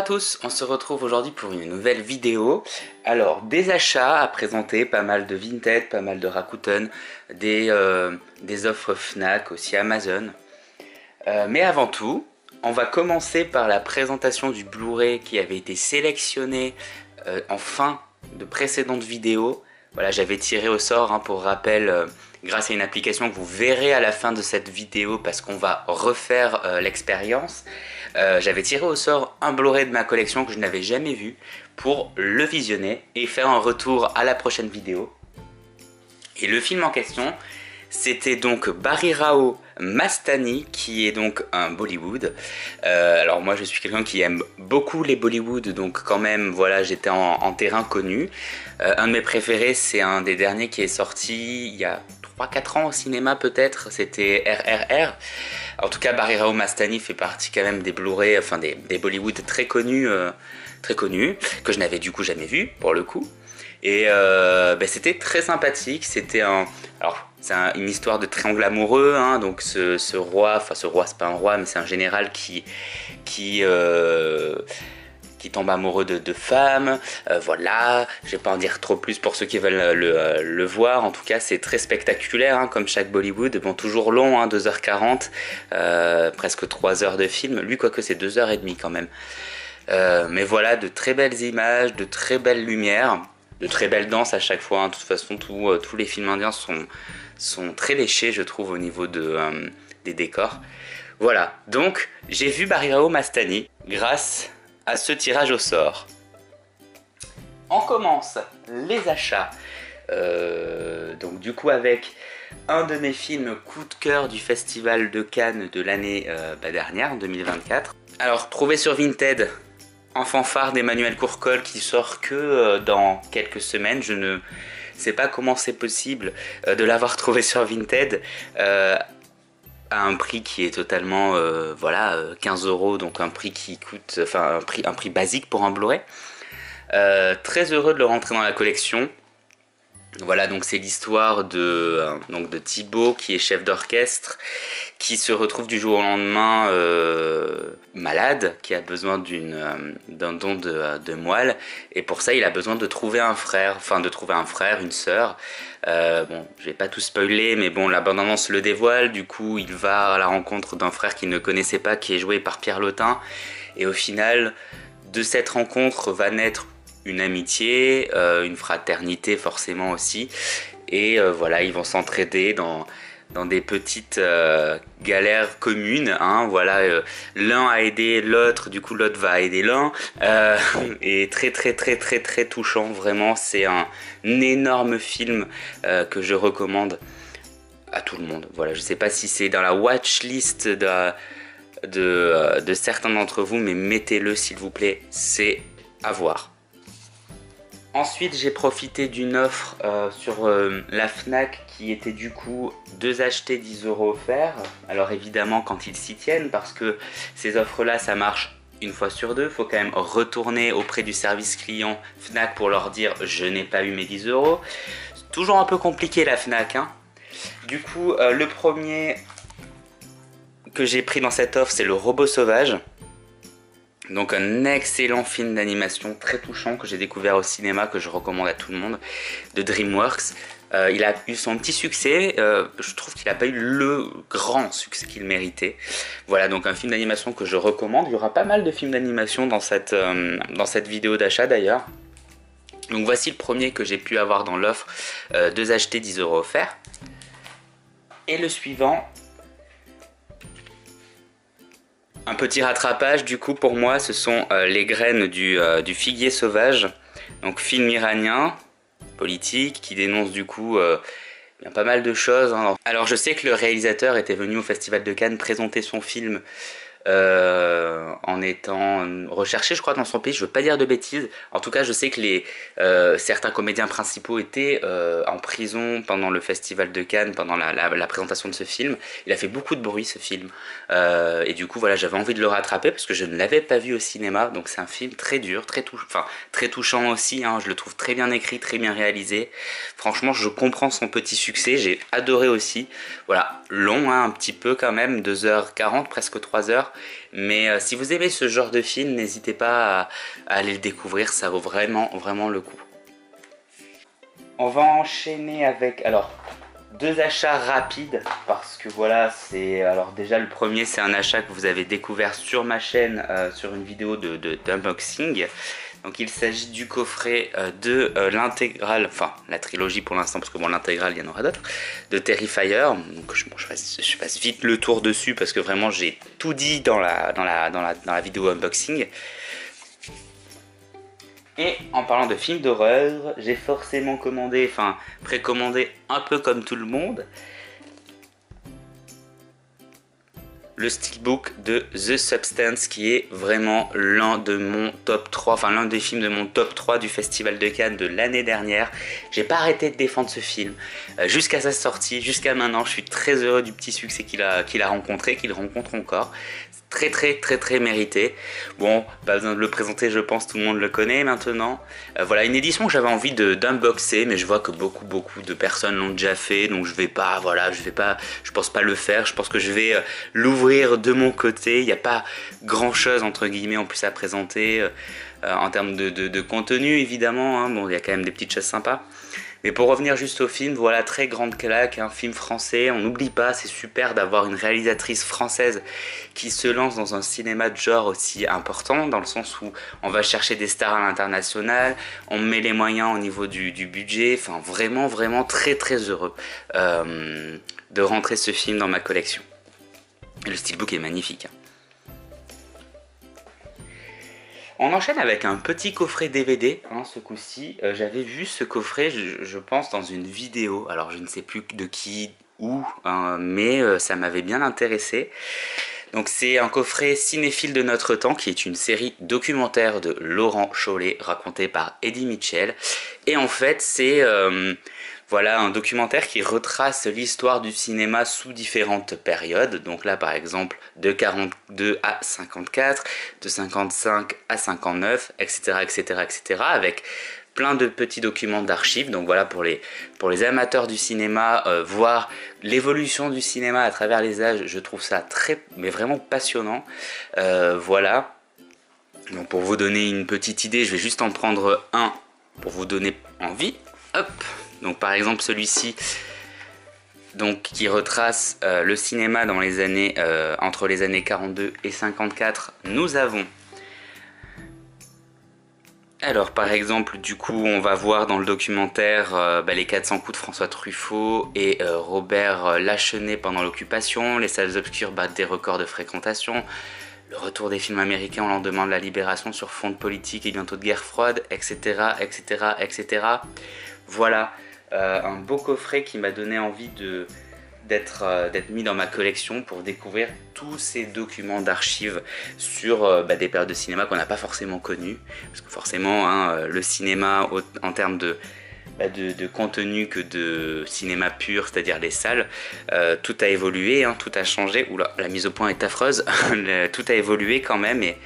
tous, on se retrouve aujourd'hui pour une nouvelle vidéo. Alors, des achats à présenter, pas mal de Vinted, pas mal de Rakuten, des offres Fnac, aussi Amazon. Mais avant tout, on va commencer par la présentation du Blu-ray qui avait été sélectionné en fin de précédente vidéo. Voilà, j'avais tiré au sort, pour rappel, grâce à une application que vous verrez à la fin de cette vidéo parce qu'on va refaire l'expérience. J'avais tiré au sort un Blu-ray de ma collection que je n'avais jamais vu pour le visionner et faire un retour à la prochaine vidéo. Et le film en question, c'était donc Barry Rao Mastani, qui est donc un Bollywood. Alors moi je suis quelqu'un qui aime beaucoup les Bollywood, donc quand même voilà, j'étais en terrain connu. Un de mes préférés, c'est un des derniers qui est sorti il y a 3-4 ans au cinéma peut-être, c'était RRR. En tout cas, Barry Rao Mastani fait partie quand même des Blu-ray, enfin des Bollywood très connus, que je n'avais du coup jamais vu pour le coup. Et c'était très sympathique, c'était une histoire de triangle amoureux, donc ce roi, c'est pas un roi, mais c'est un général qui tombe amoureux de femmes, voilà, je vais pas en dire trop plus pour ceux qui veulent le voir. En tout cas c'est très spectaculaire, comme chaque Bollywood, bon toujours long, 2h40, presque 3 heures de film, lui quoique c'est 2h30 quand même, mais voilà, de très belles images, de très belles lumières, de très belles danses à chaque fois, de toute façon tous les films indiens sont très léchés je trouve au niveau des décors. Voilà, donc j'ai vu Barry Rao Mastani grâce à ce tirage au sort. On commence les achats, donc du coup avec un de mes films coup de cœur du festival de Cannes de l'année dernière, 2024. Alors trouvé sur Vinted, Enfant phare d'Emmanuel Courcol qui sort que dans quelques semaines. Je ne sais pas comment c'est possible de l'avoir trouvé sur Vinted. À un prix qui est totalement 15 €, donc un prix qui coûte, un prix basique pour un Blu-ray. Très heureux de le rentrer dans la collection. Voilà, donc c'est l'histoire de Thibaut qui est chef d'orchestre, qui se retrouve du jour au lendemain malade, qui a besoin d'un don de moelle, et pour ça il a besoin de trouver un frère, une sœur. Bon, je vais pas tout spoiler, mais bon, la bande-annonce le dévoile. Du coup, il va à la rencontre d'un frère qu'il ne connaissait pas, qui est joué par Pierre Lotin, et au final, de cette rencontre va naître une amitié, une fraternité forcément aussi, et voilà, ils vont s'entraider dans des petites galères communes, voilà, l'un a aidé l'autre, du coup l'autre va aider l'un, et très touchant, vraiment, c'est un énorme film que je recommande à tout le monde. Voilà, je sais pas si c'est dans la watchlist de certains d'entre vous, mais mettez-le s'il vous plaît, c'est à voir. Ensuite, j'ai profité d'une offre sur la Fnac qui était du coup 2 achetés 10 € offerts. Alors évidemment quand ils s'y tiennent, parce que ces offres-là, ça marche une fois sur deux. Il faut quand même retourner auprès du service client Fnac pour leur dire « je n'ai pas eu mes 10 €». C'est toujours un peu compliqué la Fnac. Du coup, le premier que j'ai pris dans cette offre, c'est Le Robot Sauvage. Donc un excellent film d'animation très touchant que j'ai découvert au cinéma, que je recommande à tout le monde, de DreamWorks. Il a eu son petit succès, je trouve qu'il n'a pas eu le grand succès qu'il méritait. Voilà, donc un film d'animation que je recommande. Il y aura pas mal de films d'animation dans cette vidéo d'achat d'ailleurs. Donc voici le premier que j'ai pu avoir dans l'offre, 2 achetés 10 € offerts. Et le suivant, un petit rattrapage du coup pour moi, ce sont Les graines du figuier sauvage, donc film iranien, politique, qui dénonce du coup pas mal de choses. Alors je sais que le réalisateur était venu au Festival de Cannes présenter son film en étant recherché, je crois, dans son pays. Je veux pas dire de bêtises. En tout cas, je sais que certains comédiens principaux étaient en prison pendant le Festival de Cannes, pendant la présentation de ce film. Il a fait beaucoup de bruit, ce film, et du coup voilà, j'avais envie de le rattraper parce que je ne l'avais pas vu au cinéma. Donc c'est un film très dur, très touchant aussi, je le trouve très bien écrit, très bien réalisé. Franchement, je comprends son petit succès, j'ai adoré aussi. Voilà, long, un petit peu quand même, 2h40, presque 3 heures. Mais si vous aimez ce genre de film, n'hésitez pas à aller le découvrir, ça vaut vraiment, vraiment le coup. On va enchaîner avec, alors, deux achats rapides, parce que voilà, c'est, alors déjà le premier c'est un achat que vous avez découvert sur ma chaîne, sur une vidéo d'unboxing. Donc il s'agit du coffret de l'intégrale, enfin la trilogie pour l'instant, parce que bon l'intégrale il y en aura d'autres, de Terrifier. Donc je passe vite le tour dessus parce que vraiment j'ai tout dit dans la vidéo unboxing. Et en parlant de films d'horreur, j'ai forcément commandé, enfin précommandé un peu comme tout le monde, le steelbook de The Substance, qui est vraiment l'un de mon top 3, enfin l'un des films de mon top 3 du Festival de Cannes de l'année dernière. J'ai pas arrêté de défendre ce film jusqu'à sa sortie, jusqu'à maintenant. Je suis très heureux du petit succès qu'il a rencontré, qu'il rencontre encore. Très mérité. Bon, pas besoin de le présenter, je pense tout le monde le connaît maintenant. Voilà, une édition que j'avais envie d'unboxer, mais je vois que beaucoup de personnes l'ont déjà fait, donc je pense pas le faire. Je pense que je vais l'ouvrir de mon côté. Il n'y a pas grand chose entre guillemets en plus à présenter en termes de contenu évidemment, hein. Bon, il y a quand même des petites choses sympas. Mais pour revenir juste au film, voilà, très grande claque, un film français, on n'oublie pas, c'est super d'avoir une réalisatrice française qui se lance dans un cinéma de genre aussi important, dans le sens où on va chercher des stars à l'international, on met les moyens au niveau du budget, enfin vraiment très heureux de rentrer ce film dans ma collection. Et le steelbook est magnifique, hein. On enchaîne avec un petit coffret DVD, hein, ce coup-ci. J'avais vu ce coffret, je pense, dans une vidéo. Alors, je ne sais plus de qui, où, hein, mais ça m'avait bien intéressé. Donc, c'est un coffret cinéphile de notre temps, qui est une série documentaire de Laurent Chollet, racontée par Eddie Mitchell. Et en fait, c'est... voilà, un documentaire qui retrace l'histoire du cinéma sous différentes périodes. Donc là, par exemple, de 42 à 54, de 55 à 59, etc., avec plein de petits documents d'archives. Donc voilà, pour les amateurs du cinéma, voir l'évolution du cinéma à travers les âges, je trouve ça mais vraiment passionnant. Voilà. Donc pour vous donner une petite idée, je vais juste en prendre un pour vous donner envie. Hop. Donc par exemple celui-ci, donc qui retrace le cinéma dans les années entre les années 42 et 54. Nous avons, alors par exemple, du coup on va voir dans le documentaire les 400 coups de François Truffaut et Robert Lachenet pendant l'occupation, les salles obscures battent des records de fréquentation, le retour des films américains au lendemain de la libération sur fond de politique et bientôt de guerre froide, etc. Voilà. Un beau coffret qui m'a donné envie d'être mis dans ma collection pour découvrir tous ces documents d'archives sur des périodes de cinéma qu'on n'a pas forcément connues. Parce que forcément, hein, le cinéma en termes de contenu que de cinéma pur, c'est-à-dire les salles, tout a évolué, hein, tout a changé. Oula, la mise au point est affreuse. Tout a évolué quand même et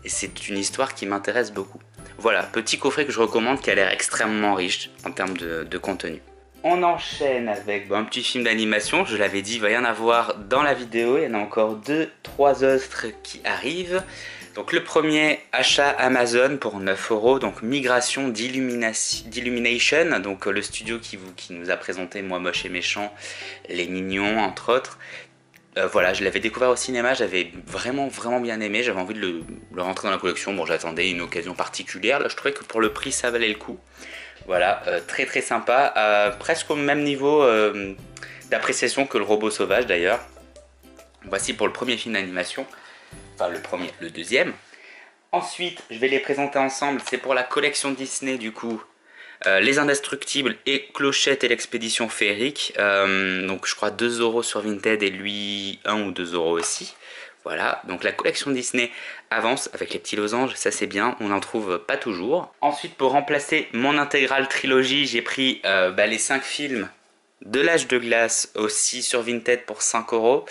c'est une histoire qui m'intéresse beaucoup. Voilà, petit coffret que je recommande qui a l'air extrêmement riche en termes de contenu. On enchaîne avec un petit film d'animation, je l'avais dit, il va y en avoir dans la vidéo, il y en a encore 2-3 autres qui arrivent. Donc le premier, achat Amazon pour 9 €, donc Migration d'Illumination, donc le studio qui nous a présenté Moi Moche et Méchant, Les Mignons entre autres. Voilà, je l'avais découvert au cinéma, j'avais vraiment bien aimé, j'avais envie de le rentrer dans la collection. Bon, j'attendais une occasion particulière, là je trouvais que pour le prix ça valait le coup. Voilà, très sympa, presque au même niveau d'appréciation que Le Robot Sauvage d'ailleurs. Voici pour le premier film d'animation, enfin le deuxième. Ensuite, je vais les présenter ensemble, c'est pour la collection Disney du coup. Les Indestructibles et Clochette et l'Expédition Féerique, donc je crois 2 € sur Vinted et lui 1 ou 2 € aussi. Voilà, donc la collection Disney avance avec les petits losanges, ça c'est bien, on n'en trouve pas toujours. Ensuite, pour remplacer mon intégrale trilogie, j'ai pris les 5 films de l'Âge de Glace aussi sur Vinted pour 5 €.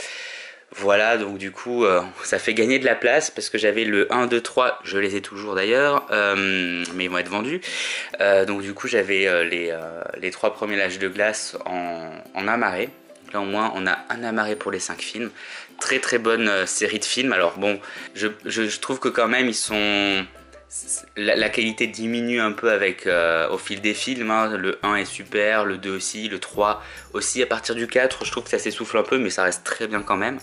Voilà, donc du coup, ça fait gagner de la place parce que j'avais le 1, 2, 3, je les ai toujours d'ailleurs, mais ils vont être vendus. Donc du coup, j'avais les 3 premiers L'Âge de Glace en amarré. Là au moins on a un amarré pour les 5 films. Très très bonne série de films. Alors bon, je trouve que quand même ils sont... La qualité diminue un peu avec au fil des films, hein. Le 1 est super, le 2 aussi, le 3 aussi. À partir du 4, je trouve que ça s'essouffle un peu, mais ça reste très bien quand même.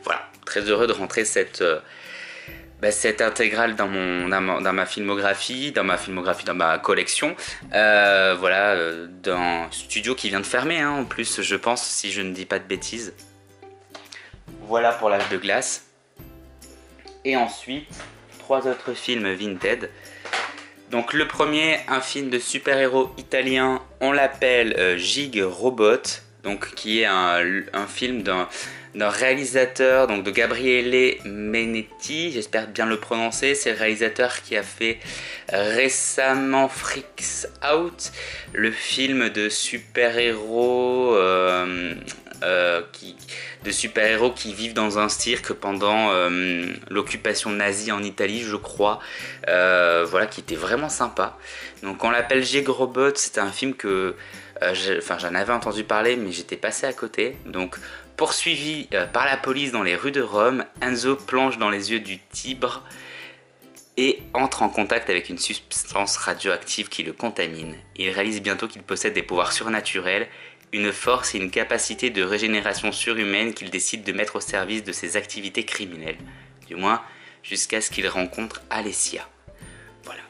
Voilà, très heureux de rentrer cette intégrale dans ma filmographie, dans ma collection. Voilà, d'un studio qui vient de fermer, hein, en plus, je pense, si je ne dis pas de bêtises. Voilà pour l'âge de glace. Et ensuite... 3 autres films vintage. Donc le premier, un film de super-héros italien, on l'appelle Gig Robot, donc qui est un film d'un réalisateur, donc de Gabriele Menetti, j'espère bien le prononcer. C'est le réalisateur qui a fait récemment Freaks Out, le film de super-héros qui vivent dans un cirque pendant l'occupation nazie en Italie, je crois. Voilà, qui était vraiment sympa. Donc on l'appelle Gig Robot. C'était un film que j'en avais entendu parler, mais j'étais passé à côté. Donc poursuivi par la police dans les rues de Rome, Enzo plonge dans les yeux du Tibre et entre en contact avec une substance radioactive qui le contamine. Il réalise bientôt qu'il possède des pouvoirs surnaturels, une force et une capacité de régénération surhumaine qu'il décide de mettre au service de ses activités criminelles. Du moins, jusqu'à ce qu'il rencontre Alessia. Voilà.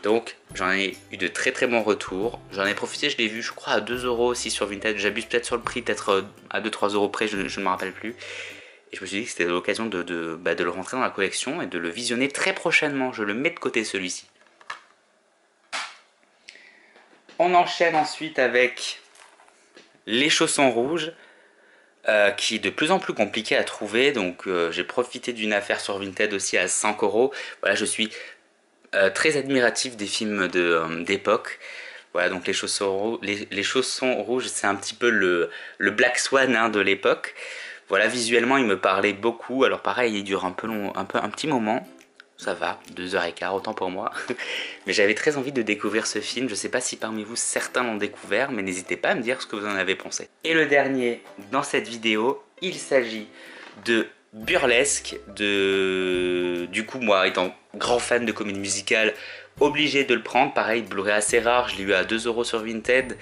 Donc, j'en ai eu de très très bons retours. J'en ai profité, je l'ai vu, je crois, à 2 € aussi sur Vinted. J'abuse peut-être sur le prix, peut-être à 2-3 € près, je ne me rappelle plus. Et je me suis dit que c'était l'occasion de le rentrer dans la collection et de le visionner très prochainement. Je le mets de côté, celui-ci. On enchaîne ensuite avec... Les chaussons rouges, qui est de plus en plus compliqué à trouver. Donc j'ai profité d'une affaire sur Vinted aussi à 5 €. Voilà, je suis très admiratif des films d'époque. Voilà, donc les chaussons rouges, c'est un petit peu le Black Swan, hein, de l'époque. Voilà, visuellement il me parlait beaucoup. Alors pareil, il dure un petit moment. Ça va, 2h15, autant pour moi. Mais j'avais très envie de découvrir ce film. Je sais pas si parmi vous certains l'ont découvert, mais n'hésitez pas à me dire ce que vous en avez pensé. Et le dernier dans cette vidéo, il s'agit de Burlesque. Du coup, moi étant grand fan de comédie musicale, obligé de le prendre. Pareil, Blu-ray assez rare, je l'ai eu à 2 € sur Vinted.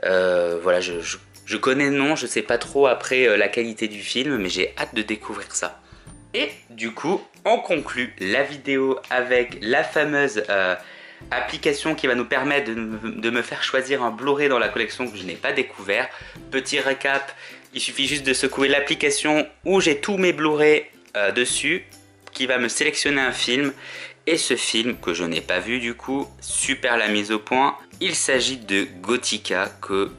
Voilà, je connais le nom, je sais pas trop après la qualité du film, mais j'ai hâte de découvrir ça. Et du coup, on conclut la vidéo avec la fameuse application qui va nous permettre de me faire choisir un Blu-ray dans la collection que je n'ai pas découvert. Petit récap, il suffit juste de secouer l'application où j'ai tous mes Blu-ray dessus, qui va me sélectionner un film. Et ce film, que je n'ai pas vu du coup, super la mise au point. Il s'agit de Gothica que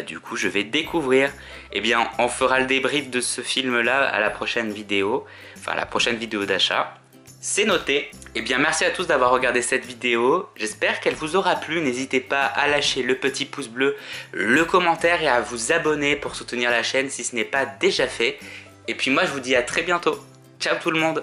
du coup je vais découvrir. Eh bien, on fera le débrief de ce film-là à la prochaine vidéo, enfin la prochaine vidéo d'achat. C'est noté. Eh bien, merci à tous d'avoir regardé cette vidéo. J'espère qu'elle vous aura plu. N'hésitez pas à lâcher le petit pouce bleu, le commentaire et à vous abonner pour soutenir la chaîne si ce n'est pas déjà fait. Et puis moi, je vous dis à très bientôt. Ciao tout le monde!